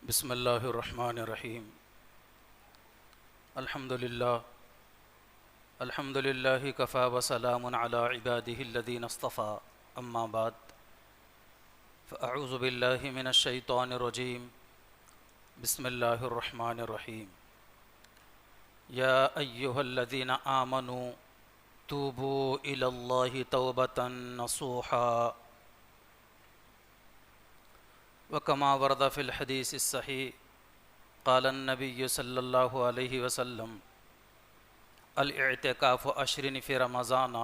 بسم اللہ الرحمن الرحیم الحمد للہ کفا وسلام علی عباده الذین اصطفى اما بعد فاعوذ باللہ من الشیطان الرجیم بسم اللہ الرحمن الرحیم یا ایہا الذین آمنوا توبوا الی اللہ توبۃ نصوحا وكما ورد في الحديث الصحيح قال النبي صلى الله عليه وسلم الاعتكاف عشر في رمضان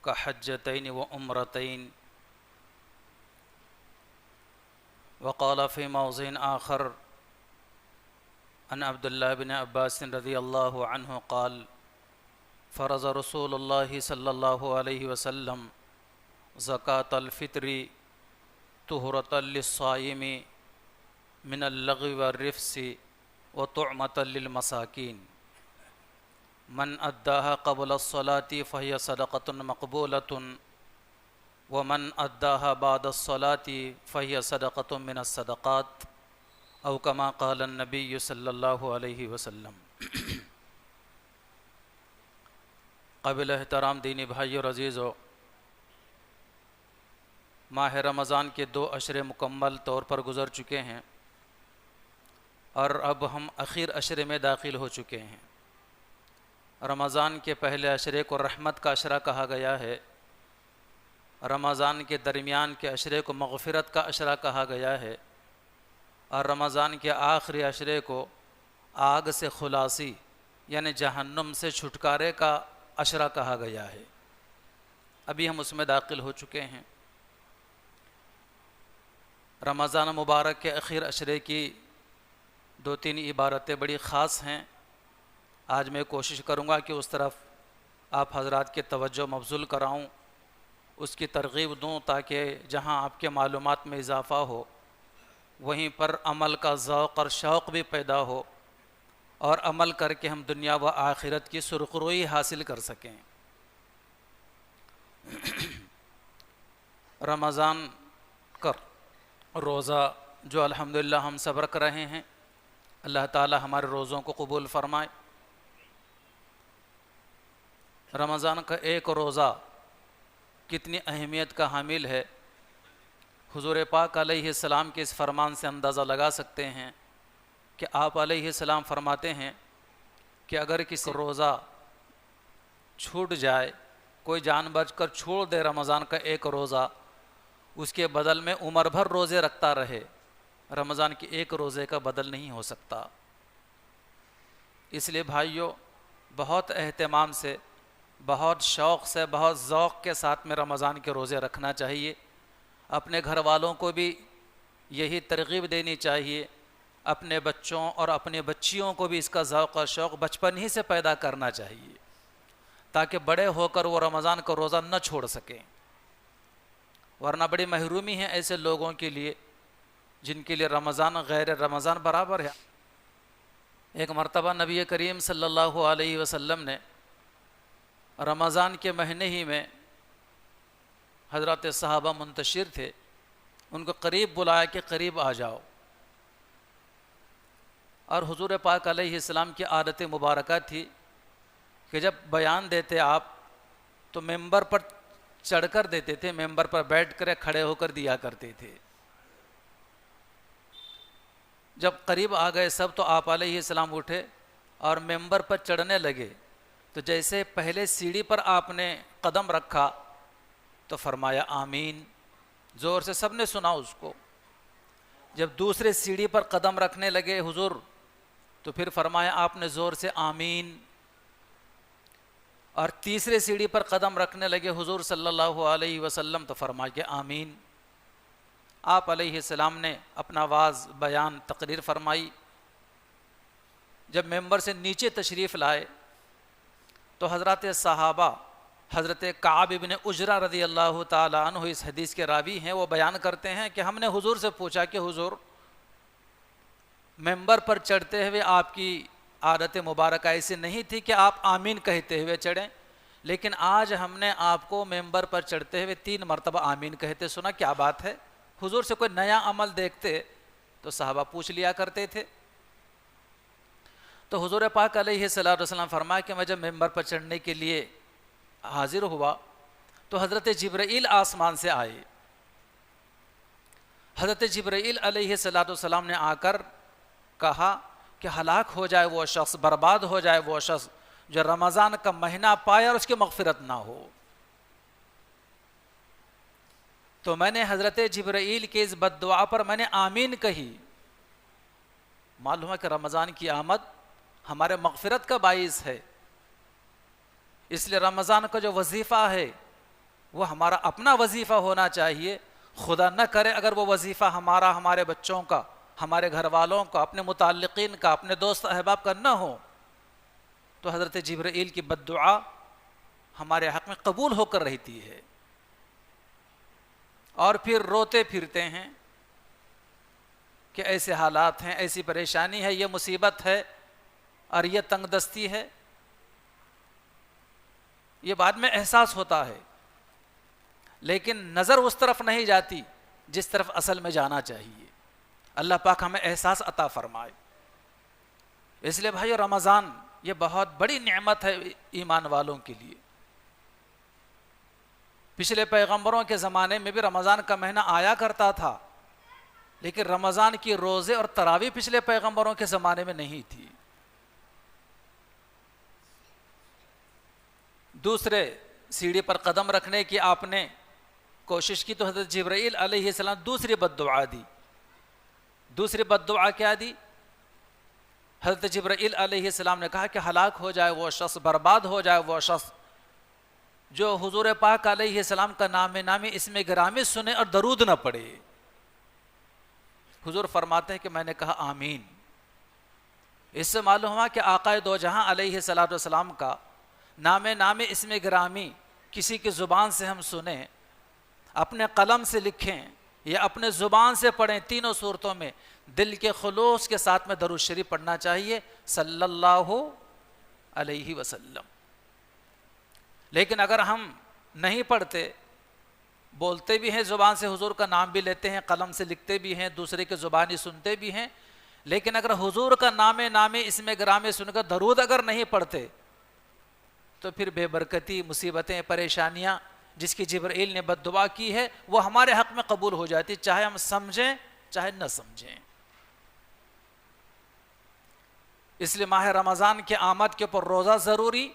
كحجتين وعمرتين. وقال في موضع آخر عن عبد الله بن عباس رضي الله عنه قال فرض رسول الله صلى الله عليه وسلم زكاة الفطر طہرة للصائم من اللغو والرفث وطعمة للمساکین من اداها قبل الصلاة فهي صدقة مقبولة ومن اداها بعد الصلاة فهي صدقة من الصدقات او كما قال النبي صلی اللہ علیہ وسلم. قابل احترام دینی بھائی اور عزیزو، ماہ رمضان کے 2 عشرے مکمل طور پر گزر چکے ہیں اور اب ہم اخیر عشرے میں داخل ہو چکے ہیں. رمضان کے پہلے عشرے کو رحمت کا عشرہ کہا گیا ہے، رمضان کے درمیان کے عشرے کو مغفرت کا عشرہ کہا گیا ہے، اور رمضان کے آخری عشرے کو آگ سے خلاصی یعنی جہنم سے چھٹکارے کا عشرہ کہا گیا ہے. ابھی ہم اس میں داخل ہو چکے ہیں. رمضان مبارک کے اخیر عشرے کی 2-3 عبارتیں بڑی خاص ہیں. آج میں کوشش کروں گا کہ اس طرف آپ حضرات کی توجہ مبذول کراؤں، اس کی ترغیب دوں تاکہ جہاں آپ کے معلومات میں اضافہ ہو وہیں پر عمل کا ذوق اور شوق بھی پیدا ہو اور عمل کر کے ہم دنیا و آخرت کی سرخروئی حاصل کر سکیں. رمضان کا روزہ جو الحمدللہ ہم سب رکھ رہے ہیں، اللہ تعالی ہمارے روزوں کو قبول فرمائے. رمضان کا ایک روزہ کتنی اہمیت کا حامل ہے، حضور پاک علیہ السلام کے اس فرمان سے اندازہ لگا سکتے ہیں کہ آپ علیہ السلام فرماتے ہیں کہ اگر کسی روزہ چھوٹ جائے، کوئی جان بوجھ کر چھوڑ دے رمضان کا ایک روزہ، اس کے بدل میں عمر بھر روزے رکھتا رہے، رمضان کے ایک روزے کا بدل نہیں ہو سکتا. اس لیے بھائیوں، بہت اہتمام سے، بہت شوق سے، بہت ذوق کے ساتھ میں رمضان کے روزے رکھنا چاہیے. اپنے گھر والوں کو بھی یہی ترغیب دینی چاہیے، اپنے بچوں اور اپنی بچیوں کو بھی اس کا ذوق اور شوق بچپن ہی سے پیدا کرنا چاہیے تاکہ بڑے ہو کر وہ رمضان کا روزہ نہ چھوڑ سکیں. ورنہ بڑی محرومی ہے ایسے لوگوں کے لیے جن کے لیے رمضان غیر رمضان برابر ہے. ایک مرتبہ نبی کریم صلی اللہ علیہ وسلم نے رمضان کے مہینے ہی میں، حضرات صحابہ منتشر تھے، ان کو قریب بلایا کہ قریب آ جاؤ. اور حضور پاک علیہ السلام کی عادت مبارکہ تھی کہ جب بیان دیتے آپ تو ممبر پر چڑھ کر دیتے تھے، ممبر پر بیٹھ کر کھڑے ہو کر دیا کرتے تھے. جب قریب آ گئے سب تو آپ علیہ السلام اٹھے اور ممبر پر چڑھنے لگے تو جیسے پہلے سیڑھی پر آپ نے قدم رکھا تو فرمایا آمین، زور سے سب نے سنا اس کو. جب دوسرے سیڑھی پر قدم رکھنے لگے حضور تو پھر فرمایا آپ نے زور سے آمین، اور تیسرے سیڑھی پر قدم رکھنے لگے حضور صلی اللہ علیہ وسلم تو فرمایا کہ آمین. آپ علیہ السلام نے اپنا واعظ بیان تقریر فرمائی. جب ممبر سے نیچے تشریف لائے تو حضرات صحابہ، حضرت کعب بن عجرہ رضی اللہ تعالی عنہ اس حدیث کے راوی ہیں، وہ بیان کرتے ہیں کہ ہم نے حضور سے پوچھا کہ حضور، ممبر پر چڑھتے ہوئے آپ کی عادت مبارکہ ایسی نہیں تھی کہ آپ آمین کہتے ہوئے چڑھیں، لیکن آج ہم نے آپ کو ممبر پر چڑھتے ہوئے 3 مرتبہ آمین کہتے سنا، کیا بات ہے؟ حضور سے کوئی نیا عمل دیکھتے تو صحابہ پوچھ لیا کرتے تھے. تو حضور پاک علیہ الصلوۃ والسلام فرمایا کہ میں جب ممبر پر چڑھنے کے لیے حاضر ہوا تو حضرت جبرائیل آسمان سے آئے. حضرت جبرائیل علیہ الصلوۃ والسلام نے آ کر کہا کہ ہلاک ہو جائے وہ شخص، برباد ہو جائے وہ شخص جو رمضان کا مہینہ پائے اور اس کی مغفرت نہ ہو. تو میں نے حضرت جبرائیل کے اس بد دعا پر میں نے آمین کہی. معلوم ہے کہ رمضان کی آمد ہمارے مغفرت کا باعث ہے، اس لیے رمضان کا جو وظیفہ ہے وہ ہمارا اپنا وظیفہ ہونا چاہیے. خدا نہ کرے اگر وہ وظیفہ ہمارا، ہمارے بچوں کا، ہمارے گھر والوں کا، اپنے متعلقین کا، اپنے دوست احباب کا نہ ہو تو حضرت جبرائیل کی بد دعا ہمارے حق میں قبول ہو کر رہتی ہے. اور پھر روتے پھرتے ہیں کہ ایسے حالات ہیں، ایسی پریشانی ہے، یہ مصیبت ہے اور یہ تنگ دستی ہے. یہ بعد میں احساس ہوتا ہے، لیکن نظر اس طرف نہیں جاتی جس طرف اصل میں جانا چاہیے. اللہ پاک ہمیں احساس عطا فرمائے. اس لیے بھائیو رمضان یہ بہت بڑی نعمت ہے ایمان والوں کے لیے. پچھلے پیغمبروں کے زمانے میں بھی رمضان کا مہینہ آیا کرتا تھا، لیکن رمضان کی روزے اور تراویح پچھلے پیغمبروں کے زمانے میں نہیں تھی. دوسرے سیڑھی پر قدم رکھنے کی آپ نے کوشش کی تو حضرت جبرائیل علیہ السلام دوسری بد دعا دی. دوسری بد دعا کیا دی؟ حضرت جبرائیل علیہ السلام نے کہا کہ ہلاک ہو جائے وہ شخص، برباد ہو جائے وہ شخص جو حضور پاک علیہ السلام کا نام نامی اسم گرامی سنے اور درود نہ پڑھے. حضور فرماتے ہیں کہ میں نے کہا آمین. اس سے معلوم ہوا کہ آقائے دو جہاں علیہ الصلوۃ والسلام کا نام نامی اسم گرامی کسی کی زبان سے ہم سنیں، اپنے قلم سے لکھیں یا اپنے زبان سے پڑھیں، تینوں صورتوں میں دل کے خلوص کے ساتھ میں درود شریف پڑھنا چاہیے صلی اللہ علیہ وسلم. لیکن اگر ہم نہیں پڑھتے، بولتے بھی ہیں زبان سے، حضور کا نام بھی لیتے ہیں، قلم سے لکھتے بھی ہیں، دوسرے کی زبانی سنتے بھی ہیں، لیکن اگر حضور کا نام نامی اسم گرامی سن کر درود اگر نہیں پڑھتے تو پھر بے برکتی، مصیبتیں، پریشانیاں جس کی جبرائیل نے بد دعا کی ہے وہ ہمارے حق میں قبول ہو جاتی، چاہے ہم سمجھیں چاہے نہ سمجھیں. اس لیے ماہ رمضان کے آمد کے اوپر روزہ ضروری،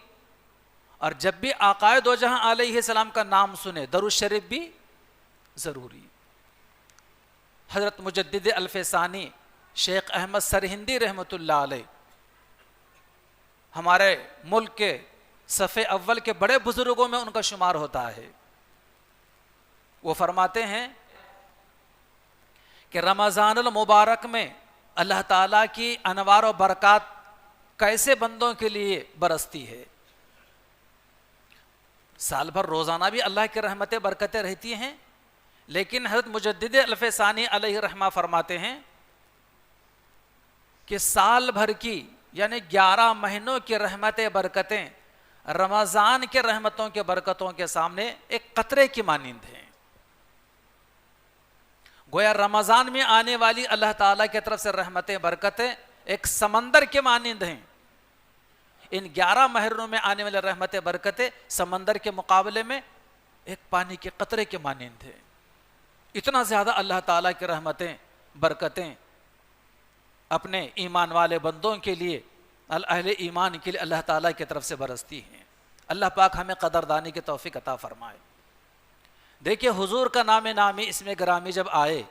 اور جب بھی آقائے دو جہاں علیہ السلام کا نام سنے درود شریف بھی ضروری. حضرت مجدد الف ثانی شیخ احمد سرہندی رحمۃ اللہ علیہ ہمارے ملک کے صف اول کے بڑے بزرگوں میں ان کا شمار ہوتا ہے. وہ فرماتے ہیں کہ رمضان المبارک میں اللہ تعالیٰ کی انوار و برکات کیسے بندوں کے لیے برستی ہے. سال بھر روزانہ بھی اللہ کی رحمتیں برکتیں رہتی ہیں، لیکن حضرت مجدد الف ثانی علیہ رحمہ فرماتے ہیں کہ سال بھر کی یعنی 11 مہینوں کی رحمتیں برکتیں رمضان کے رحمتوں کے برکتوں کے سامنے ایک قطرے کی مانند ہیں. گویا رمضان میں آنے والی اللہ تعالیٰ کی طرف سے رحمتیں برکتیں ایک سمندر کے مانند ہیں. ان 11 مہینوں میں آنے والی رحمتیں برکتیں سمندر کے مقابلے میں ایک پانی کے قطرے کے مانند ہیں. اتنا زیادہ اللہ تعالیٰ کی رحمتیں برکتیں اپنے ایمان والے بندوں کے لیے، اہل ایمان کے لیے اللہ تعالیٰ کی طرف سے برستی ہیں. اللہ پاک ہمیں قدردانی کی توفیق عطا فرمائے. دیکھیے حضور کا نام نامی اسم گرامی جب آئے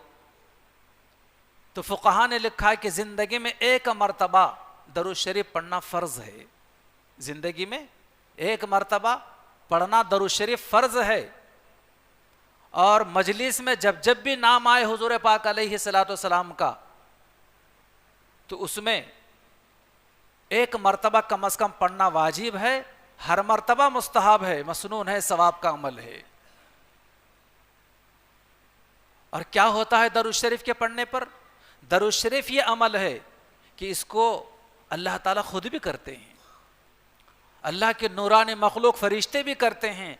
تو فقہا نے لکھا کہ زندگی میں ایک مرتبہ درود شریف پڑھنا فرض ہے. زندگی میں ایک مرتبہ پڑھنا درود شریف فرض ہے، اور مجلس میں جب جب بھی نام آئے حضور پاک علیہ الصلوۃ والسلام کا تو اس میں ایک مرتبہ کم از کم پڑھنا واجب ہے، ہر مرتبہ مستحب ہے، مسنون ہے، ثواب کا عمل ہے. اور کیا ہوتا ہے درود شریف کے پڑھنے پر؟ درود شریف یہ عمل ہے کہ اس کو اللہ تعالیٰ خود بھی کرتے ہیں، اللہ کے نورانی مخلوق فرشتے بھی کرتے ہیں،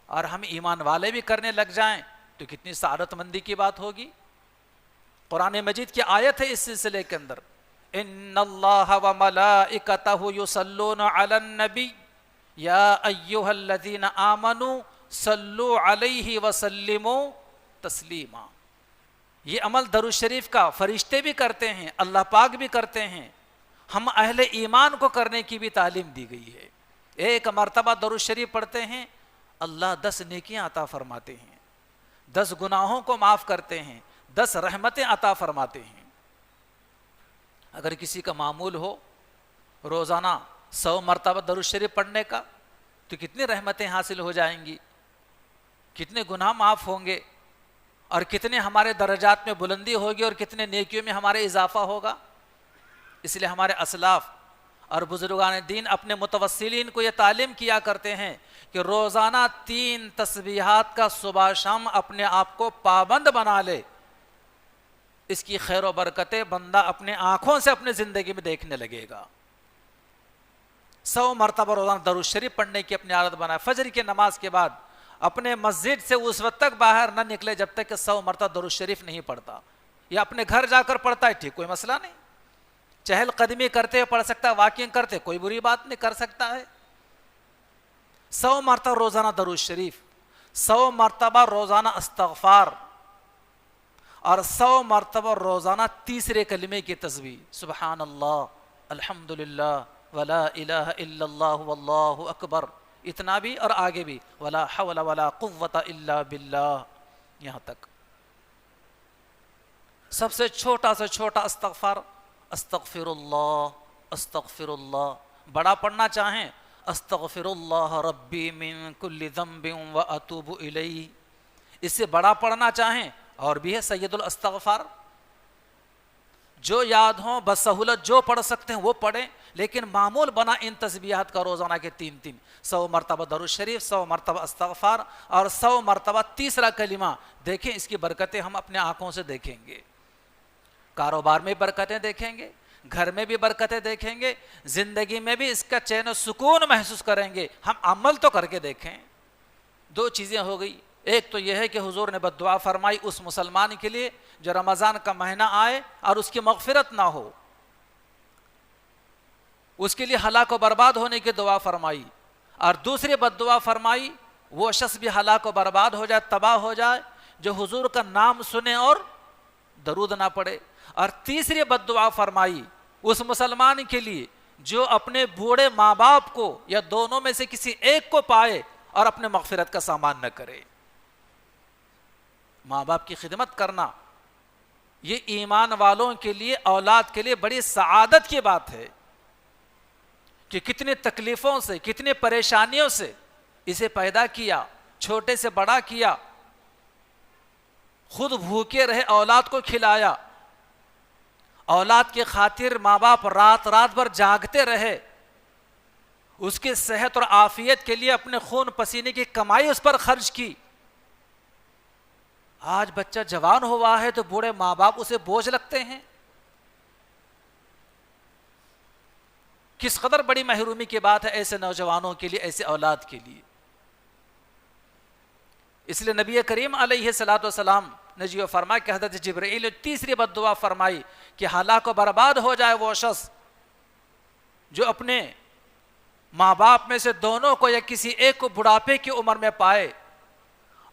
اور ہم ایمان والے بھی کرنے لگ جائیں تو کتنی سعادت مندی کی بات ہوگی. قرآن مجید کی آیت ہے اس سلسلے کے اندر، ان اللہ و ملائکتہ یصلون علی النبی یا ایھا الذین آمنوا صلوا علیہ وسلموا تسلیما۔ یہ عمل درود شریف کا فرشتے بھی کرتے ہیں، اللہ پاک بھی کرتے ہیں، ہم اہل ایمان کو کرنے کی بھی تعلیم دی گئی ہے۔ ایک مرتبہ درود شریف پڑھتے ہیں، اللہ 10 نیکیاں عطا فرماتے ہیں، 10 گناہوں کو معاف کرتے ہیں، 10 رحمتیں عطا فرماتے ہیں۔ اگر کسی کا معمول ہو روزانہ 100 مرتبہ درود شریف پڑھنے کا تو کتنی رحمتیں حاصل ہو جائیں گی، کتنے گناہ معاف ہوں گے، اور کتنے ہمارے درجات میں بلندی ہوگی، اور کتنے نیکیوں میں ہمارے اضافہ ہوگا۔ اس لیے ہمارے اسلاف اور بزرگان دین اپنے متوسلین کو یہ تعلیم کیا کرتے ہیں کہ روزانہ 3 تسبیحات کا صبح شام اپنے آپ کو پابند بنا لے، اس کی خیر و برکتیں بندہ اپنے آنکھوں سے اپنے زندگی میں دیکھنے لگے گا۔ 100 مرتبہ روزانہ درود شریف پڑھنے کی اپنی عادت بنائے۔ فجر کی نماز کے بعد اپنے مسجد سے اس وقت تک باہر نہ نکلے جب تک کہ 100 مرتبہ درود شریف نہیں پڑھتا، یا اپنے گھر جا کر پڑھتا ہے ٹھیک، کوئی مسئلہ نہیں، چہل قدمی کرتے ہوئے پڑھ سکتا ہے، واکنگ کرتے کوئی بری بات نہیں، کر سکتا ہے۔ 100 مرتبہ روزانہ درود شریف، 100 مرتبہ روزانہ استغفار، اور 100 مرتبہ روزانہ تیسرے کلمے کی تسبیح، سبحان اللہ، الحمدللہ، ولا الہ الا اللہ واللہ اکبر، اتنا بھی اور آگے بھی، ولا حول ولا قوت الا باللہ، یہاں تک۔ سب سے چھوٹا سے چھوٹا استغفار، استغفر اللہ، بڑا پڑھنا چاہیں استغفر اللہ ربی من کل ذنب واتوب الیہ، اس سے بڑا پڑھنا چاہیں اور بھی ہے سید الاستغفار، جو یاد ہوں بسہولت جو پڑھ سکتے ہیں وہ پڑھیں، لیکن معمول بنا ان تسبیحات کا روزانہ کے 3 100 مرتبہ درود شریف، 100 مرتبہ استغفار، اور 100 مرتبہ تیسرا کلمہ۔ دیکھیں اس کی برکتیں ہم اپنے آنکھوں سے دیکھیں گے، کاروبار میں برکتیں دیکھیں گے، گھر میں بھی برکتیں دیکھیں گے، زندگی میں بھی اس کا چین و سکون محسوس کریں گے۔ ہم عمل تو کر کے دیکھیں۔ 2 چیزیں ہو گئی، ایک تو یہ ہے کہ حضور نے بد دعا فرمائی اس مسلمان کے لیے جو رمضان کا مہینہ آئے اور اس کی مغفرت نہ ہو، اس کے لیے ہلاک و برباد ہونے کی دعا فرمائی، اور دوسری بد دعا فرمائی وہ شخص بھی ہلاک و برباد ہو جائے، تباہ ہو جائے، جو حضور کا نام سنے اور درود نہ پڑھے، اور تیسری بد دعا فرمائی اس مسلمان کے لیے جو اپنے بوڑھے ماں باپ کو یا دونوں میں سے کسی ایک کو پائے اور اپنے مغفرت کا سامان نہ کرے۔ ماں باپ کی خدمت کرنا یہ ایمان والوں کے لیے، اولاد کے لیے بڑی سعادت کی بات ہے کہ کتنی تکلیفوں سے، کتنی پریشانیوں سے اسے پیدا کیا، چھوٹے سے بڑا کیا، خود بھوکے رہے، اولاد کو کھلایا، اولاد کی خاطر ماں باپ رات بھر جاگتے رہے، اس کی صحت اور عافیت کے لیے اپنے خون پسینے کی کمائی اس پر خرچ کی۔ آج بچہ جوان ہوا ہے تو بوڑھے ماں باپ اسے بوجھ لگتے ہیں۔ کس قدر بڑی محرومی کی بات ہے ایسے نوجوانوں کے لیے، ایسے اولاد کے لیے۔ اس لیے نبی کریم علیہ الصلوۃ والسلام نے جو فرمایا کہ حضرت جبرائیل نے تیسری بد دعا فرمائی کہ ہلاک و برباد ہو جائے وہ شخص جو اپنے ماں باپ میں سے دونوں کو یا کسی ایک کو بڑھاپے کی عمر میں پائے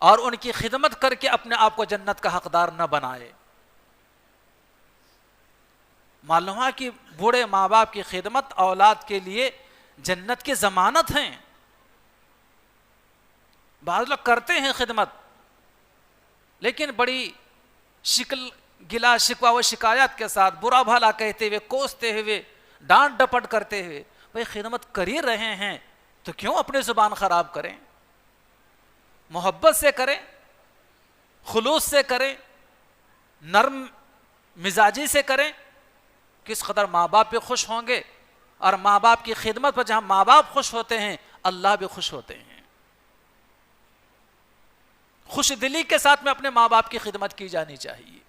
اور ان کی خدمت کر کے اپنے آپ کو جنت کا حقدار نہ بنائے۔ معلوم ہے کہ بوڑھے ماں باپ کی خدمت اولاد کے لیے جنت کی ضمانت ہیں۔ بعض لوگ کرتے ہیں خدمت لیکن بڑی شکل گلا شکوہ و شکایات کے ساتھ، برا بھلا کہتے ہوئے، کوستے ہوئے، ڈانٹ ڈپٹ کرتے ہوئے۔ بھائی خدمت کر ہی رہے ہیں تو کیوں اپنی زبان خراب کریں؟ محبت سے کریں، خلوص سے کریں، نرم مزاجی سے کریں۔ کس قدر ماں باپ بھی خوش ہوں گے، اور ماں باپ کی خدمت پر جہاں ماں باپ خوش ہوتے ہیں اللہ بھی خوش ہوتے ہیں۔ خوش دلی کے ساتھ میں اپنے ماں باپ کی خدمت کی جانی چاہیے۔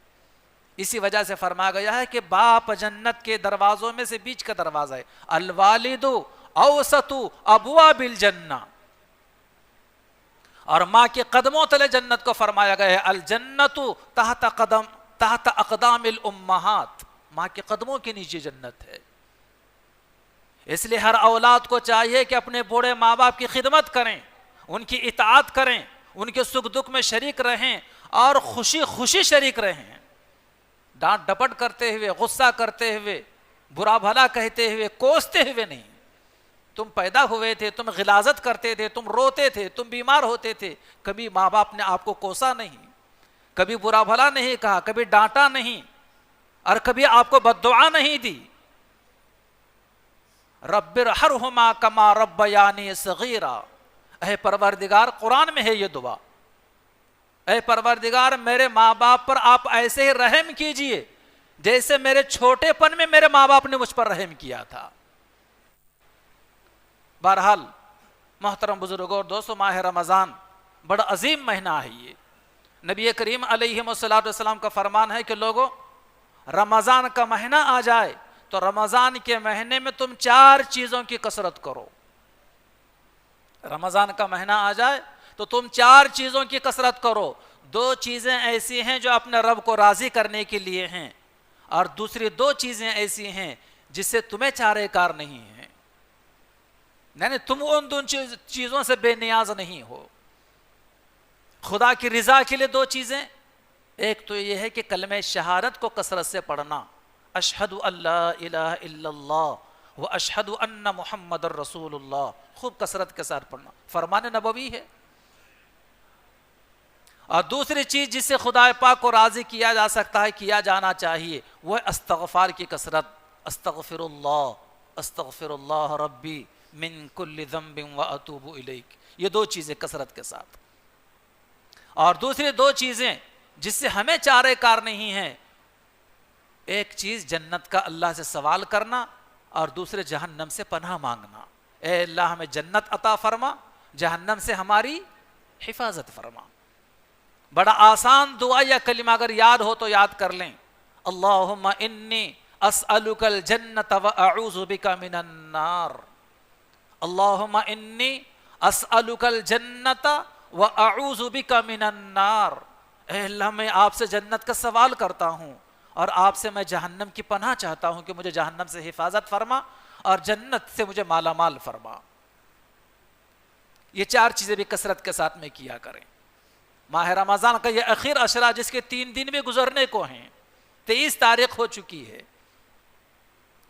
اسی وجہ سے فرمایا گیا ہے کہ باپ جنت کے دروازوں میں سے بیچ کا دروازہ ہے، الوالد اوسط ابواب الجنہ، اور ماں کے قدموں تلے جنت کو فرمایا گیا ہے الجنت تحت قدم تحت اقدام الامہات، ماں کے قدموں کے نیچے جنت ہے۔ اس لیے ہر اولاد کو چاہیے کہ اپنے بوڑھے ماں باپ کی خدمت کریں، ان کی اطاعت کریں، ان کے سکھ دکھ میں شریک رہیں اور خوشی خوشی شریک رہیں، ڈانٹ ڈپٹ کرتے ہوئے، غصہ کرتے ہوئے، برا بھلا کہتے ہوئے، کوستے ہوئے نہیں۔ تم پیدا ہوئے تھے، تم غلاظت کرتے تھے، تم روتے تھے، تم بیمار ہوتے تھے، کبھی ماں باپ نے آپ کو کوسا نہیں، کبھی برا بھلا نہیں کہا، کبھی ڈانٹا نہیں، اور کبھی آپ کو بد دعا نہیں دی۔ رب ارحمہما کما ربیانی صغیرا، اے پروردگار، قرآن میں ہے یہ دعا، اے پروردگار میرے ماں باپ پر آپ ایسے ہی رحم کیجئے جیسے میرے چھوٹے پن میں میرے ماں باپ نے مجھ پر رحم کیا تھا۔ بہرحال محترم بزرگوں اور دوستو، ماہ رمضان بڑا عظیم مہینہ ہے۔ یہ نبی کریم علیہ السلام کا فرمان ہے کہ لوگوں، رمضان کا مہینہ آ جائے تو رمضان کے مہینے میں تم 4 چیزوں کی کثرت کرو۔ رمضان کا مہینہ آ جائے تو تم 4 چیزوں کی کثرت کرو۔ 2 چیزیں ایسی ہیں جو اپنے رب کو راضی کرنے کے لیے ہیں، اور دوسری 2 چیزیں ایسی ہیں جس سے تمہیں چارہ کار نہیں ہیں، یعنی تم ان چیزوں سے بے نیاز نہیں ہو۔ خدا کی رضا کے لیے 2 چیزیں، ایک تو یہ ہے کہ کلمہ شہادت کو کثرت سے پڑھنا، اشہد ان لا الہ الا اللہ و اشہد ان محمد الرسول اللہ، خوب کثرت کے ساتھ پڑھنا، فرمان نبوی ہے۔ اور دوسری چیز جس سے خدا پاک کو راضی کیا جا سکتا ہے، کیا جانا چاہیے، وہ ہے استغفار کی کثرت، استغفر اللہ ربی من کل ذنب واتوب الیک، یہ 2 چیزیں کثرت کے ساتھ۔ اور دوسری 2 چیزیں جس سے ہمیں چارہ کار نہیں ہیں، ایک چیز جنت کا اللہ سے سوال کرنا، اور دوسرے جہنم سے پناہ مانگنا، اے اللہ ہمیں جنت عطا فرما، جہنم سے ہماری حفاظت فرما۔ بڑا آسان دعا یا کلمہ اگر یاد ہو تو یاد کر لیں، اللہم انی اسألک الجنت واعوذ بک من النار، اللہم انی اسألک الجنت واعوذ بک من النار، اے اللہ میں آپ سے جنت کا سوال کرتا ہوں اور آپ سے میں جہنم کی پناہ چاہتا ہوں کہ مجھے جہنم سے حفاظت فرما اور جنت سے مجھے مالا مال فرما۔ یہ 4 چیزیں بھی کثرت کے ساتھ میں کیا کریں۔ ماہ رمضان کا یہ اخیر عشرہ جس کے 3 دن بھی گزرنے کو ہیں، 23 تاریخ ہو چکی ہے،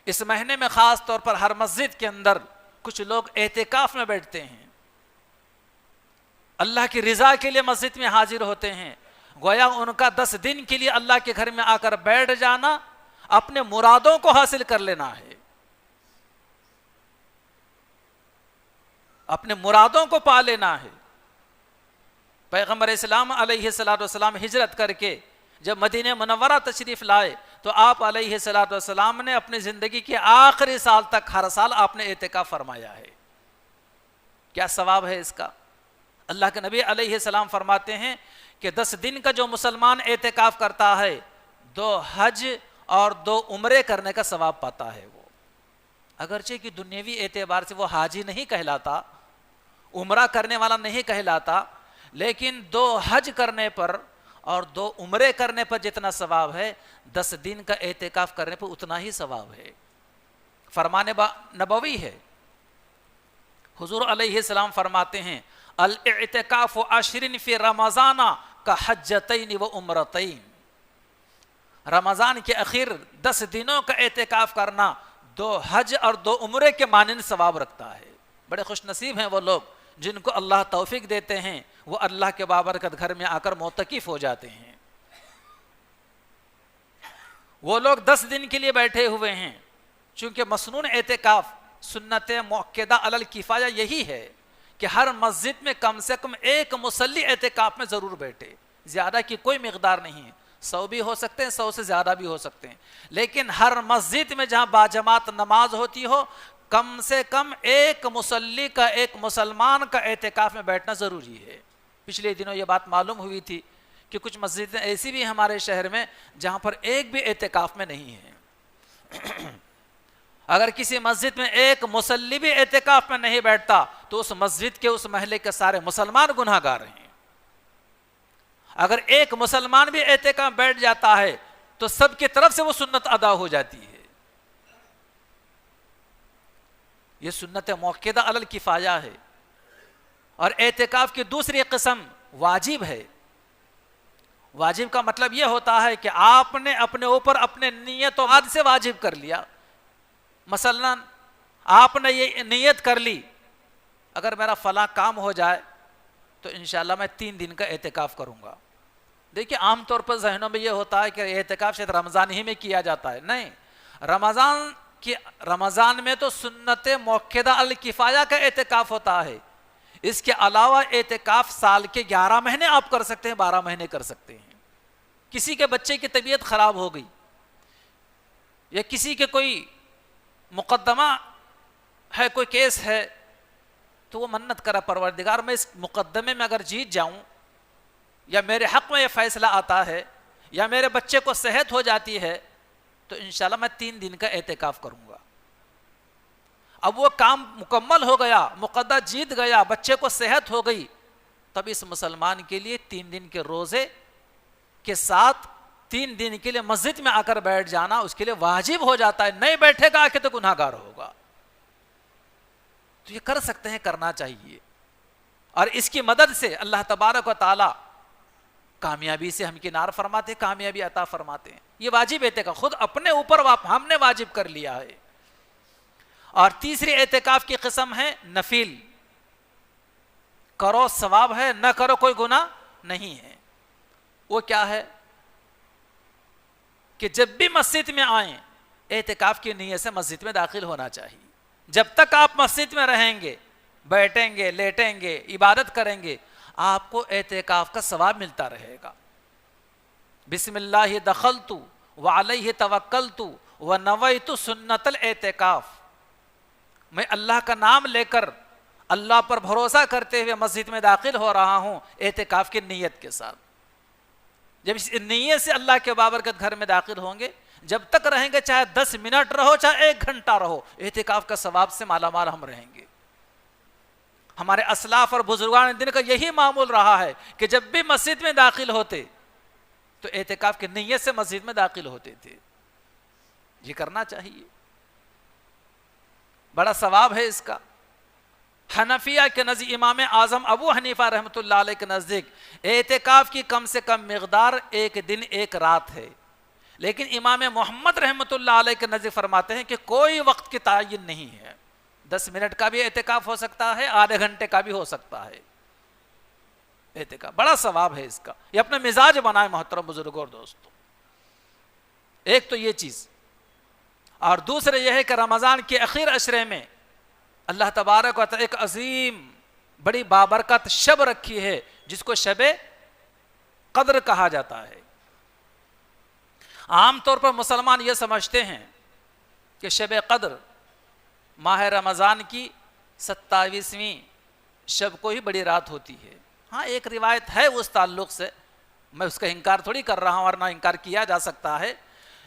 اس مہینے میں خاص طور پر ہر مسجد کے اندر کچھ لوگ اعتکاف میں بیٹھتے ہیں، اللہ کی رضا کے لیے مسجد میں حاضر ہوتے ہیں، گویا ان کا 10 دن کے لیے اللہ کے گھر میں آ کر بیٹھ جانا، اپنے مرادوں کو حاصل کر لینا ہے، اپنے مرادوں کو پا لینا ہے۔ پیغمبر اسلام علیہ السلام ہجرت کر کے جب مدینہ منورہ تشریف لائے تو آپ علیہ السلام نے اپنی زندگی کے آخری سال تک ہر سال آپ نے اعتکاف فرمایا ہے۔ کیا ثواب ہے اس کا؟ اللہ کے نبی علیہ السلام فرماتے ہیں کہ 10 دن کا جو مسلمان اعتکاف کرتا ہے 2 حج اور 2 عمرے کرنے کا ثواب پاتا ہے۔ وہ اگرچہ کہ دنیاوی اعتبار سے وہ حاجی نہیں کہلاتا، عمرہ کرنے والا نہیں کہلاتا، لیکن 2 حج کرنے پر اور 2 عمرے کرنے پر جتنا ثواب ہے 10 دن کا اعتکاف کرنے پر اتنا ہی ثواب ہے۔ فرمان نبوی ہے، حضور علیہ السلام فرماتے ہیں الاعتکاف 10 فی رمضان کا حجتین و عمرتین، رمضان کے اخیر 10 دنوں کا اعتکاف کرنا 2 حج اور 2 عمرے کے مانند ثواب رکھتا ہے۔ بڑے خوش نصیب ہیں وہ لوگ جن کو اللہ توفیق دیتے ہیں، وہ اللہ کے بابرکت گھر میں آ کر معتکف ہو جاتے ہیں۔ وہ لوگ 10 دن کے لیے بیٹھے ہوئے ہیں، چونکہ مسنون اعتکاف سنت مؤکدہ علی الکفایہ یہی ہے کہ ہر مسجد میں کم سے کم 1 مصلی اعتکاف میں ضرور بیٹھے، زیادہ کی کوئی مقدار نہیں ہے، 100 بھی ہو سکتے ہیں، 100 سے زیادہ بھی ہو سکتے ہیں، لیکن ہر مسجد میں جہاں باجماعت نماز ہوتی ہو کم سے کم 1 مصلی کا، 1 مسلمان کا اعتکاف میں بیٹھنا ضروری ہے۔ پچھلے دنوں یہ بات معلوم ہوئی تھی کہ کچھ مسجدیں ایسی بھی ہمارے شہر میں جہاں پر ایک بھی اعتکاف میں نہیں ہے۔ اگر کسی مسجد میں 1 مصلی بھی اعتکاف میں نہیں بیٹھتا تو اس مسجد کے، اس محلے کے سارے مسلمان گناہگار ہیں۔ اگر ایک مسلمان بھی اعتکاف بیٹھ جاتا ہے تو سب کی طرف سے وہ سنت ادا ہو جاتی ہے. یہ سنت موقدہ علی الکفایہ ہے. اور اعتکاف کی دوسری قسم واجب ہے. واجب کا مطلب یہ ہوتا ہے کہ آپ نے اپنے اوپر اپنے نیت و عہد سے واجب کر لیا. مثلا آپ نے یہ نیت کر لی اگر میرا فلاں کام ہو جائے تو انشاءاللہ میں 3 دن کا اعتکاف کروں گا. دیکھیے عام طور پر ذہنوں میں یہ ہوتا ہے کہ اعتکاف شاید رمضان ہی میں کیا جاتا ہے. نہیں, رمضان میں تو سنت موقدہ الکفایہ کا اعتکاف ہوتا ہے. اس کے علاوہ اعتکاف سال کے 11 مہینے آپ کر سکتے ہیں, 12 مہینے کر سکتے ہیں. کسی کے بچے کی طبیعت خراب ہو گئی یا کسی کے کوئی مقدمہ ہے, کوئی کیس ہے, تو وہ منت کرا پروردگار میں اس مقدمے میں اگر جیت جاؤں یا میرے حق میں یہ فیصلہ آتا ہے یا میرے بچے کو صحت ہو جاتی ہے تو انشاءاللہ میں 3 دن کا اعتکاف کروں گا. اب وہ کام مکمل ہو گیا, مقدر جیت گیا, بچے کو صحت ہو گئی, تب اس مسلمان کے لیے 3 دن کے روزے کے ساتھ 3 دن کے لیے مسجد میں آ کر بیٹھ جانا اس کے لیے واجب ہو جاتا ہے. نہیں بیٹھے گا آ کے تو گناہ گار ہوگا. تو یہ کر سکتے ہیں, کرنا چاہیے. اور اس کی مدد سے اللہ تبارک و تعالی کامیابی سے ہمکنار فرماتے, کامیابی عطا فرماتے ہیں. یہ واجب اعتکاف خود اپنے اوپر ہم نے واجب کر لیا ہے. اور تیسری اعتکاف کی قسم ہے نفل. کرو ثواب ہے, نہ کرو کوئی گناہ نہیں ہے. وہ کیا ہے کہ جب بھی مسجد میں آئیں اعتکاف کی نیت سے مسجد میں داخل ہونا چاہیے. جب تک آپ مسجد میں رہیں گے, بیٹھیں گے, لیٹیں گے, عبادت کریں گے, آپ کو اعتکاف کا ثواب ملتا رہے گا. بسم اللہ دخلت وعلیہ توکلت ونویت سنت الاعتکاف. میں اللہ کا نام لے کر اللہ پر بھروسہ کرتے ہوئے مسجد میں داخل ہو رہا ہوں اعتکاف کی نیت کے ساتھ. جب اس نیت سے اللہ کے بابرکت گھر میں داخل ہوں گے, جب تک رہیں گے, چاہے 10 منٹ رہو چاہے 1 گھنٹہ رہو, اعتکاف کا ثواب سے مالا مال ہم رہیں گے. ہمارے اسلاف اور بزرگان دین کا یہی معمول رہا ہے کہ جب بھی مسجد میں داخل ہوتے تو اعتکاف کی نیت سے مسجد میں داخل ہوتے تھے. یہ کرنا چاہیے, بڑا ثواب ہے اس کا. حنفیہ کے نزدیک امام اعظم ابو حنیفہ رحمۃ اللہ علیہ کے نزدیک اعتکاف کی کم سے کم مقدار 1 دن 1 رات ہے. لیکن امام محمد رحمۃ اللہ علیہ کے نزدیک فرماتے ہیں کہ کوئی وقت کی تعین نہیں ہے. 10 منٹ کا بھی اعتکاف ہو سکتا ہے, آدھے گھنٹے کا بھی ہو سکتا ہے. اعتکاف بڑا ثواب ہے اس کا. یہ اپنا مزاج بنائے محترم بزرگوں اور دوستوں. ایک تو یہ چیز, اور دوسرے یہ ہے کہ رمضان کے اخیر عشرے میں اللہ تبارک و تعالی ایک عظیم بڑی بابرکت شب رکھی ہے جس کو شب قدر کہا جاتا ہے. عام طور پر مسلمان یہ سمجھتے ہیں کہ شب قدر ماہ رمضان کی 27ویں شب کو ہی بڑی رات ہوتی ہے. ہاں ایک روایت ہے اس تعلق سے, میں اس کا انکار تھوڑی کر رہا ہوں, ورنہ انکار کیا جا سکتا ہے.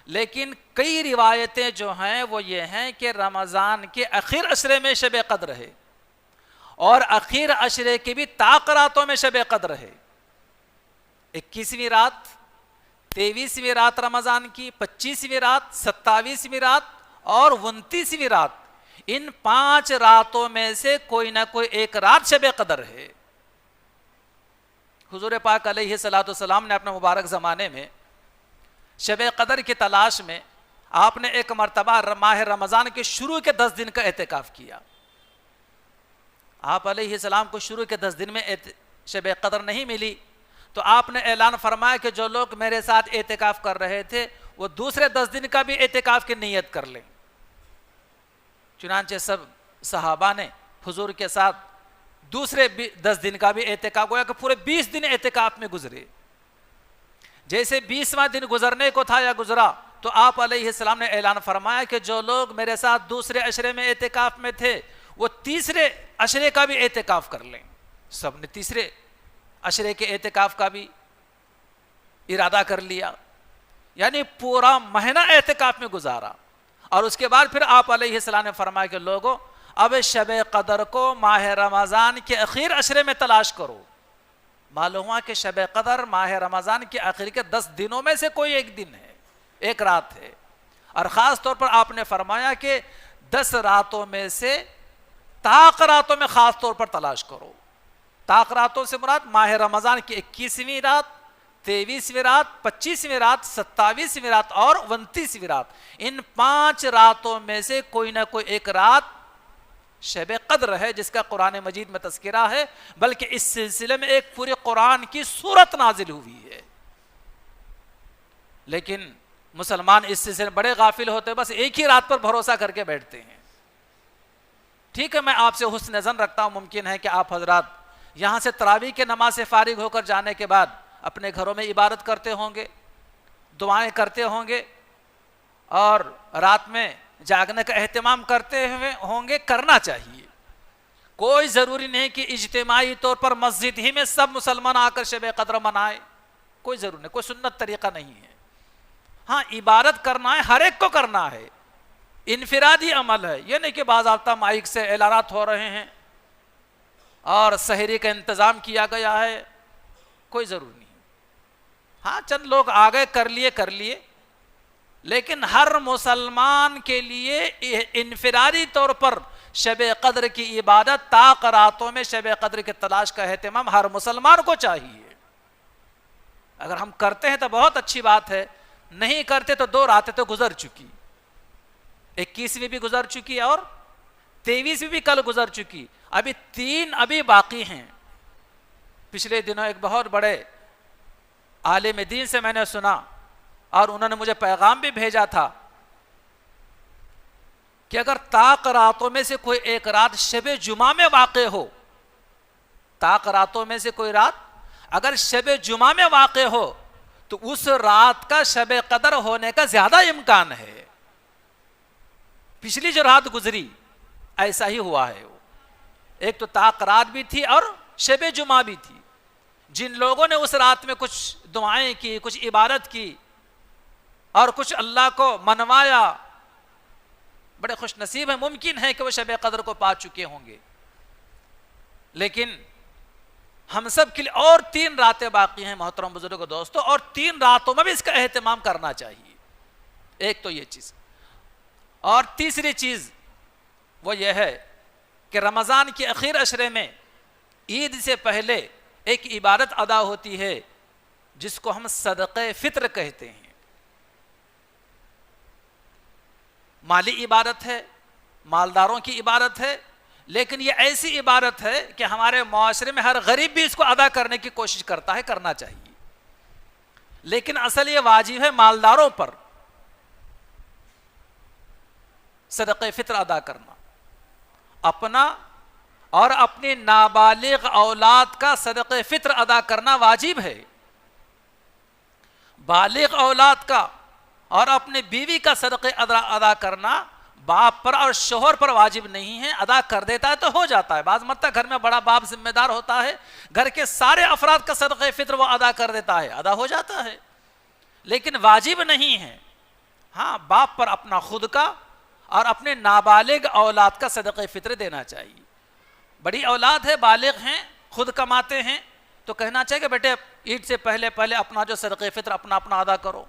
لیکن کئی روایتیں جو ہیں وہ یہ ہیں کہ رمضان کے اخیر عشرے میں شب قدر ہے, اور اخیر عشرے کی بھی طاق راتوں میں شب قدر ہے. 21ویں رات, 23ویں رات رمضان کی, 25ویں رات, 27ویں رات اور 29ویں رات, ان 5 راتوں میں سے کوئی نہ کوئی ایک رات شب قدر ہے. حضور پاک علیہ الصلوۃ والسلام نے اپنے مبارک زمانے میں شب قدر کی تلاش میں آپ نے ایک مرتبہ ماہ رمضان کے شروع کے 10 دن کا اعتکاف کیا. آپ علیہ السلام کو شروع کے 10 دن میں شب قدر نہیں ملی تو آپ نے اعلان فرمایا کہ جو لوگ میرے ساتھ اعتکاف کر رہے تھے وہ دوسرے 10 دن کا بھی اعتکاف کی نیت کر لیں. چنانچہ سب صحابہ نے حضور کے ساتھ دوسرے 10 دن کا بھی اعتکاف گویا کہ پورے 20 دن اعتکاف میں گزرے. جیسے 20واں دن گزرنے کو تھا یا گزرا تو آپ علیہ السلام نے اعلان فرمایا کہ جو لوگ میرے ساتھ دوسرے عشرے میں اعتکاف میں تھے وہ تیسرے عشرے کا بھی اعتکاف کر لیں. سب نے تیسرے عشرے کے اعتکاف کا بھی ارادہ کر لیا, یعنی پورا مہینہ اعتکاف میں گزارا. اور اس کے بعد پھر آپ علیہ السلام نے فرمایا کہ لوگوں اب شب قدر کو ماہ رمضان کے اخیر عشرے میں تلاش کرو. معلوم ہوا کہ شب قدر ماہ رمضان کے آخر کے 10 دنوں میں سے کوئی ایک دن ہے، ایک رات ہے، اور خاص طور پر آپ نے فرمایا کہ 10 راتوں میں سے طاق راتوں میں خاص طور پر تلاش کرو۔ طاق راتوں سے مراد ماہ رمضان کی 21ویں رات، 23ویں رات، 25ویں رات، 27ویں رات اور 29ویں رات، ان 5 راتوں میں سے کوئی نہ کوئی ایک رات شب قدر ہے جس کا قرآن مجید میں تذکرہ ہے، بلکہ اس سلسلے میں ایک پورے قرآن کی سورت نازل ہوئی ہے۔ لیکن مسلمان اس سلسلے میں بڑے غافل ہوتے ہیں، بس ایک ہی رات پر بھروسہ کر کے بیٹھتے ہیں۔ ٹھیک ہے، میں آپ سے حسن ظن رکھتا ہوں، ممکن ہے کہ آپ حضرات یہاں سے تراویح کے نماز سے فارغ ہو کر جانے کے بعد اپنے گھروں میں عبادت کرتے ہوں گے، دعائیں کرتے ہوں گے، اور رات میں جاگنے کا اہتمام کرتے ہوئے ہوں گے۔ کرنا چاہیے، کوئی ضروری نہیں کہ اجتماعی طور پر مسجد ہی میں سب مسلمان آ کر شب قدر منائے، کوئی ضروری نہیں، کوئی سنت طریقہ نہیں ہے۔ ہاں، عبادت کرنا ہے، ہر ایک کو کرنا ہے، انفرادی عمل ہے، یہ نہیں کہ باضابطہ مائک سے اعلانات ہو رہے ہیں اور سحری کا انتظام کیا گیا ہے، کوئی ضروری نہیں۔ ہاں، چند لوگ آ گئے، کر لیے، لیکن ہر مسلمان کے لیے انفرادی طور پر شب قدر کی عبادت، طاق راتوں میں شب قدر کی تلاش کا اہتمام ہر مسلمان کو چاہیے۔ اگر ہم کرتے ہیں تو بہت اچھی بات ہے، نہیں کرتے تو 2 راتیں تو گزر چکی، 21ویں بھی گزر چکی اور 23ویں بھی کل گزر چکی، ابھی 3 ابھی باقی ہیں۔ پچھلے دنوں ایک بہت بڑے عالم دین سے میں نے سنا، اور انہوں نے مجھے پیغام بھی بھیجا تھا کہ اگر طاق راتوں میں سے کوئی ایک رات شب جمعہ میں واقع ہو، طاق راتوں میں سے کوئی رات اگر شب جمعہ میں واقع ہو تو اس رات کا شب قدر ہونے کا زیادہ امکان ہے۔ پچھلی جو رات گزری ایسا ہی ہوا ہے، وہ ایک تو طاق رات بھی تھی اور شب جمعہ بھی تھی۔ جن لوگوں نے اس رات میں کچھ دعائیں کی، کچھ عبادت کی اور کچھ اللہ کو منوایا، بڑے خوش نصیب ہیں، ممکن ہے کہ وہ شب قدر کو پا چکے ہوں گے۔ لیکن ہم سب کے لیے اور 3 راتیں باقی ہیں محترم بزرگوں دوستو، اور 3 راتوں میں بھی اس کا اہتمام کرنا چاہیے۔ ایک تو یہ چیز، اور تیسری چیز وہ یہ ہے کہ رمضان کے اخیر عشرے میں عید سے پہلے ایک عبادت ادا ہوتی ہے جس کو ہم صدقہ فطر کہتے ہیں۔ مالی عبادت ہے، مالداروں کی عبادت ہے، لیکن یہ ایسی عبادت ہے کہ ہمارے معاشرے میں ہر غریب بھی اس کو ادا کرنے کی کوشش کرتا ہے، کرنا چاہیے، لیکن اصل یہ واجب ہے مالداروں پر صدقہ فطر ادا کرنا، اپنا اور اپنی نابالغ اولاد کا صدقہ فطر ادا کرنا واجب ہے۔ بالغ اولاد کا اور اپنے بیوی کا صدقہ ادا کرنا باپ پر اور شوہر پر واجب نہیں ہے، ادا کر دیتا ہے تو ہو جاتا ہے۔ بعض مرتبہ گھر میں بڑا باپ ذمہ دار ہوتا ہے، گھر کے سارے افراد کا صدقہ فطر وہ ادا کر دیتا ہے، ادا ہو جاتا ہے، لیکن واجب نہیں ہے۔ ہاں، باپ پر اپنا خود کا اور اپنے نابالغ اولاد کا صدقہ فطر دینا چاہیے۔ بڑی اولاد ہے، بالغ ہیں، خود کماتے ہیں، تو کہنا چاہیے کہ بیٹے عید سے پہلے اپنا جو صدقہ فطر اپنا ادا کرو،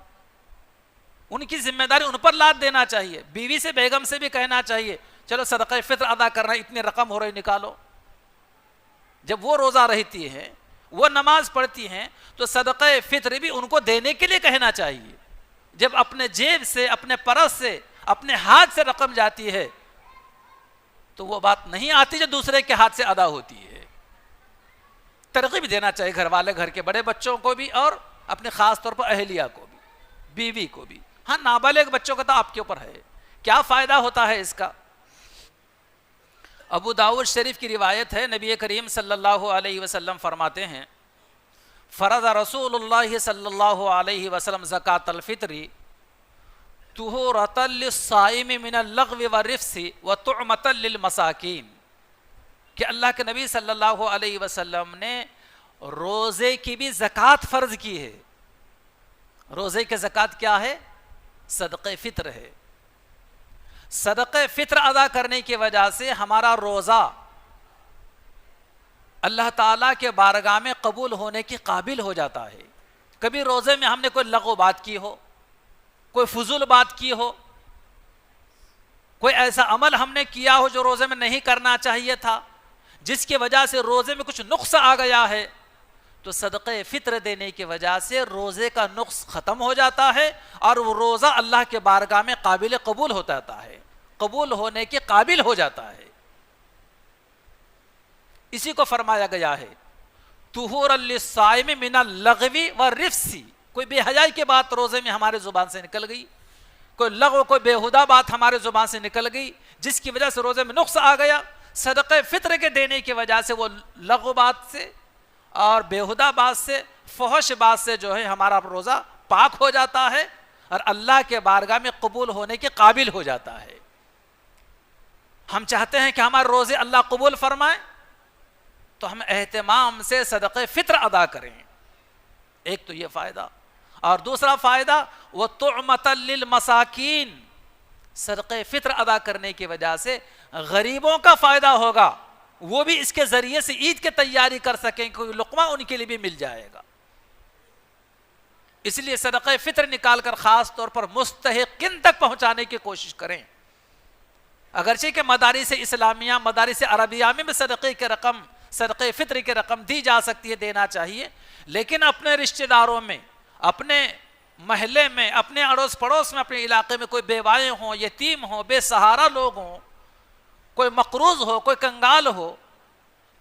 ان کی ذمہ داری ان پر لاد دینا چاہیے۔ بیوی سے، بیگم سے بھی کہنا چاہیے چلو صدقہ فطر ادا کرنا، اتنی رقم ہو رہی نکالو۔ جب وہ روزہ رہتی ہے، وہ نماز پڑھتی ہیں، تو صدقہ فطر بھی ان کو دینے کے لیے کہنا چاہیے۔ جب اپنے جیب سے، اپنے پرس سے، اپنے ہاتھ سے رقم جاتی ہے تو وہ بات نہیں آتی جو دوسرے کے ہاتھ سے ادا ہوتی ہے۔ ترغیب دینا چاہیے گھر والے، گھر کے بڑے بچوں کو بھی اور اپنے خاص طور پر اہلیہ کو بھی، بیوی کو بھی۔ ہاں، نابالغ بچوں کا تو آپ کے اوپر ہے، کیا فائدہ ہوتا ہے اس کا؟ ابو داؤد شریف کی روایت ہے، نبی کریم صلی اللہ علیہ وسلم فرماتے ہیں فرض رسول اللہ صلی اللہ علیہ وسلم زکاۃ الفطر طہورۃ للصائم من اللغو والرفث وطعمۃ للمساکین، کہ اللہ کے نبی صلی اللہ علیہ وسلم نے روزے کی بھی زکوٰۃ فرض کی ہے۔ روزے کی زکوٰۃ کیا ہے؟ صدقہ فطر ہے۔ صدقہ فطر ادا کرنے کی وجہ سے ہمارا روزہ اللہ تعالیٰ کے بارگاہ میں قبول ہونے کی قابل ہو جاتا ہے. کبھی روزے میں ہم نے کوئی لغو بات کی ہو, کوئی فضول بات کی ہو, کوئی ایسا عمل ہم نے کیا ہو جو روزے میں نہیں کرنا چاہیے تھا, جس کی وجہ سے روزے میں کچھ نقص آ گیا ہے, تو صدقہ فطر دینے کی وجہ سے روزے کا نقص ختم ہو جاتا ہے اور وہ روزہ اللہ کے بارگاہ میں قابل قبول ہوتا ہے, قبول ہونے کے قابل ہو جاتا ہے. اسی کو فرمایا گیا ہے طہورا للصائم من اللغو والرفث. کوئی بے حیائی کی بات روزے میں ہمارے زبان سے نکل گئی, کوئی لغو کوئی بےہودہ بات ہمارے زبان سے نکل گئی جس کی وجہ سے روزے میں نقص آ گیا, صدقہ فطر کے دینے کی وجہ سے وہ لغو بات سے اور بےہودہ بات سے, فحش بات سے جو ہے ہمارا روزہ پاک ہو جاتا ہے اور اللہ کے بارگاہ میں قبول ہونے کے قابل ہو جاتا ہے. ہم چاہتے ہیں کہ ہمارے روزے اللہ قبول فرمائے, تو ہم اہتمام سے صدقہ فطر ادا کریں. ایک تو یہ فائدہ, اور دوسرا فائدہ وَطُعْمَةً لِّلْمَسَاكِينَ. صدقہ فطر ادا کرنے کی وجہ سے غریبوں کا فائدہ ہوگا, وہ بھی اس کے ذریعے سے عید کی تیاری کر سکیں, کوئی لقمہ ان کے لیے بھی مل جائے گا. اس لیے صدقہ فطر نکال کر خاص طور پر مستحقین تک پہنچانے کی کوشش کریں. اگرچہ کہ مدارس اسلامیہ, مدارس عربیہ میں صدقے کی رقم, صدقہ فطر کی رقم دی جا سکتی ہے, دینا چاہیے, لیکن اپنے رشتہ داروں میں, اپنے محلے میں, اپنے اڑوس پڑوس میں, اپنے علاقے میں کوئی بیوائیں ہوں, یتیم ہوں, بے سہارا لوگ ہوں, کوئی مقروض ہو, کوئی کنگال ہو,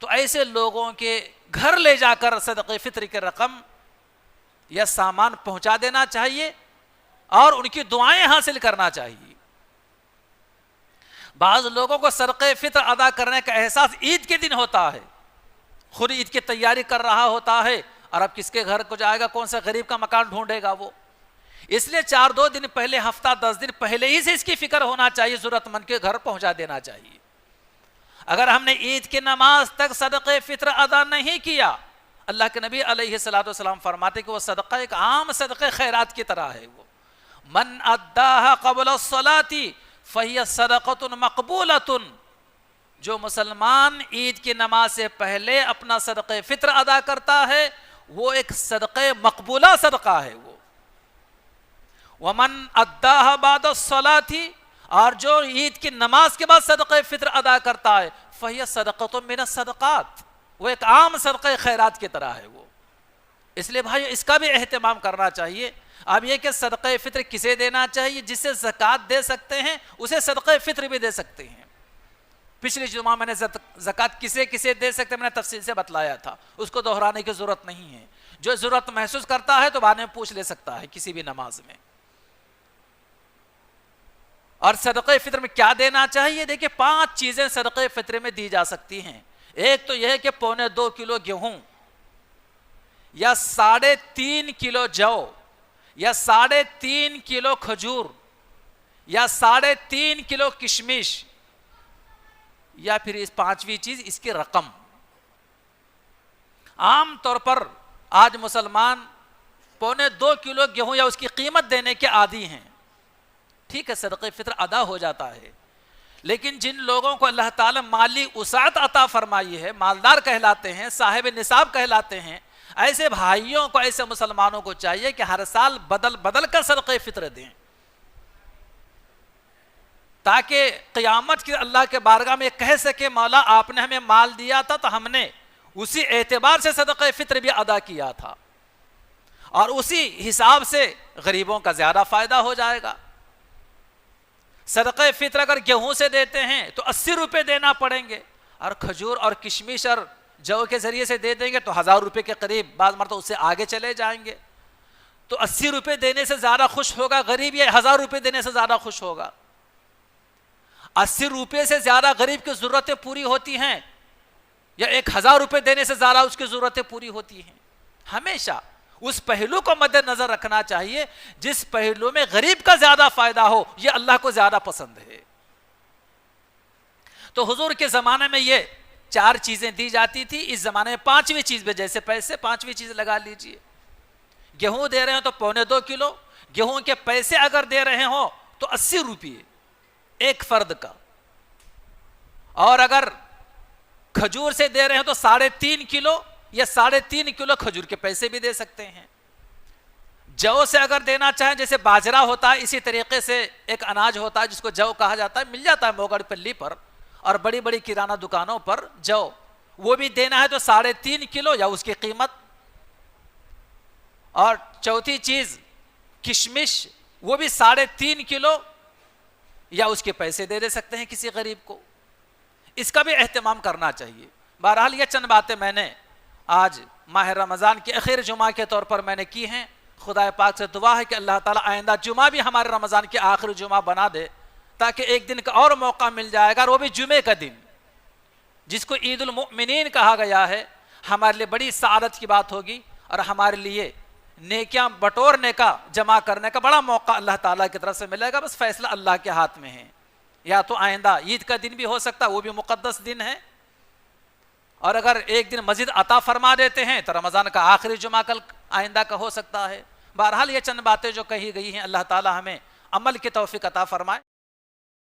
تو ایسے لوگوں کے گھر لے جا کر صدقہ فطر کی رقم یا سامان پہنچا دینا چاہیے اور ان کی دعائیں حاصل کرنا چاہیے. بعض لوگوں کو صدقہ فطر ادا کرنے کا احساس عید کے دن ہوتا ہے, خود عید کی تیاری کر رہا ہوتا ہے, اور اب کس کے گھر کو جائے گا, کون سے غریب کا مکان ڈھونڈے گا وہ. اس لیے 4-2 دن پہلے, ہفتہ 10 دن پہلے ہی سے اس کی فکر ہونا چاہیے, ضرورت مند کے گھر پہنچا دینا چاہیے. اگر ہم نے عید کی نماز تک صدقہ فطر ادا نہیں کیا, اللہ کے نبی علیہ الصلوۃ والسلام فرماتے کہ وہ صدقہ ایک عام صدقہ خیرات کی طرح ہے. وہ من اداها قبل الصلاۃ فہی صدقۃ مقبولۃ. جو مسلمان عید کی نماز سے پہلے اپنا صدقہ فطر ادا کرتا ہے وہ ایک صدقہ مقبولہ صدقہ ہے. وہ ومن اداها بعد الصلاۃ, اور جو عید کی نماز کے بعد صدقہ فطر ادا کرتا ہے فہی صدقۃ من الصدقات, وہ ایک عام صدقہ خیرات کی طرح ہے. وہ اس لیے بھائی اس کا بھی اہتمام کرنا چاہیے. اب یہ کہ صدقہ فطر کسے دینا چاہیے, جسے زکوٰۃ دے سکتے ہیں اسے صدقہ فطر بھی دے سکتے ہیں. پچھلی جمعہ میں نے زکوٰۃ کسے کسے دے سکتے میں نے تفصیل سے بتلایا تھا, اس کو دہرانے کی ضرورت نہیں ہے. جو ضرورت محسوس کرتا ہے تو بعد میں پوچھ لے سکتا ہے کسی بھی نماز میں. اور صدقہ فطر میں کیا دینا چاہیے؟ دیکھیں 5 چیزیں صدقہ فطر میں دی جا سکتی ہیں. ایک تو یہ ہے کہ 2.25 کلو گیہوں, یا 3.5 کلو جو, یا 3.5 کلو کھجور, یا 3.5 کلو کشمش, یا پھر اس 5ویں چیز اس کی رقم. عام طور پر آج مسلمان 2.25 کلو گیہوں یا اس کی قیمت دینے کے عادی ہیں. ٹھیک ہے, صدقہ فطر ادا ہو جاتا ہے, لیکن جن لوگوں کو اللہ تعالی مالی وسعت عطا فرمائی ہے, مالدار کہلاتے ہیں, صاحب نصاب کہلاتے ہیں, ایسے بھائیوں کو, ایسے مسلمانوں کو چاہیے کہ ہر سال بدل بدل کر صدقہ فطر دیں, تاکہ قیامت کی اللہ کے بارگاہ میں کہہ سکے مولا آپ نے ہمیں مال دیا تھا تو ہم نے اسی اعتبار سے صدقہ فطر بھی ادا کیا تھا, اور اسی حساب سے غریبوں کا زیادہ فائدہ ہو جائے گا. صدقہ فطر اگر گیہوں سے دیتے ہیں تو 80 روپے دینا پڑیں گے, اور کھجور اور کشمش اور جو کے ذریعے سے دے دیں گے تو 1000 روپے کے قریب, بعض مرتبہ اس سے آگے چلے جائیں گے. تو 80 روپے دینے سے زیادہ خوش ہوگا غریب, یا 1000 روپے دینے سے زیادہ خوش ہوگا؟ 80 روپے سے زیادہ غریب کی ضرورتیں پوری ہوتی ہیں, یا 1000 روپے دینے سے زیادہ اس کی ضرورتیں پوری ہوتی ہیں؟ ہمیشہ اس پہلو کو مد نظر رکھنا چاہیے جس پہلو میں غریب کا زیادہ فائدہ ہو, یہ اللہ کو زیادہ پسند ہے. تو حضور کے زمانے میں یہ 4 چیزیں دی جاتی تھی, اس زمانے میں 5ویں چیز میں, جیسے پیسے 5ویں چیز لگا لیجئے. گیہوں دے رہے ہوں تو 2.25 کلو, گیہوں کے پیسے اگر دے رہے ہوں تو 80 روپے ایک فرد کا, اور اگر کھجور سے دے رہے ہیں تو 3.5 کلو یا 3.5 کلو کھجور کے پیسے بھی دے سکتے ہیں. جو سے اگر دینا چاہیں جیسے باجرہ ہوتا ہے اسی طریقے سے ایک اناج ہوتا ہے جس کو جو کہا جاتا ہے, مل جاتا ہے موگڑ پلی پر اور بڑی بڑی کرانہ دکانوں پر جو, وہ بھی دینا ہے تو 3.5 کلو یا اس کی قیمت. اور چوتھی چیز کشمش, وہ بھی 3.5 کلو یا اس کے پیسے دے سکتے ہیں کسی غریب کو. اس کا بھی اہتمام کرنا چاہیے. بہرحال یہ چند باتیں میں نے آج ماہ رمضان کے آخر جمعہ کے طور پر میں نے کی ہیں. خدا پاک سے دعا ہے کہ اللہ تعالیٰ آئندہ جمعہ بھی ہمارے رمضان کے آخر جمعہ بنا دے, تاکہ ایک دن کا اور موقع مل جائے گا, اور وہ بھی جمعے کا دن جس کو عید المؤمنین کہا گیا ہے. ہمارے لیے بڑی سعادت کی بات ہوگی اور ہمارے لیے نیکیاں بٹورنے کا, جمع کرنے کا بڑا موقع اللہ تعالیٰ کی طرف سے ملے گا. بس فیصلہ اللہ کے ہاتھ میں ہے. یا تو آئندہ عید کا دن بھی ہو سکتا ہے, وہ بھی مقدس دن ہے, اور اگر ایک دن مزید عطا فرما دیتے ہیں تو رمضان کا آخری جمعہ کل آئندہ کا ہو سکتا ہے. بہرحال یہ چند باتیں جو کہی گئی ہیں, اللہ تعالیٰ ہمیں عمل کی توفیق عطا فرمائے.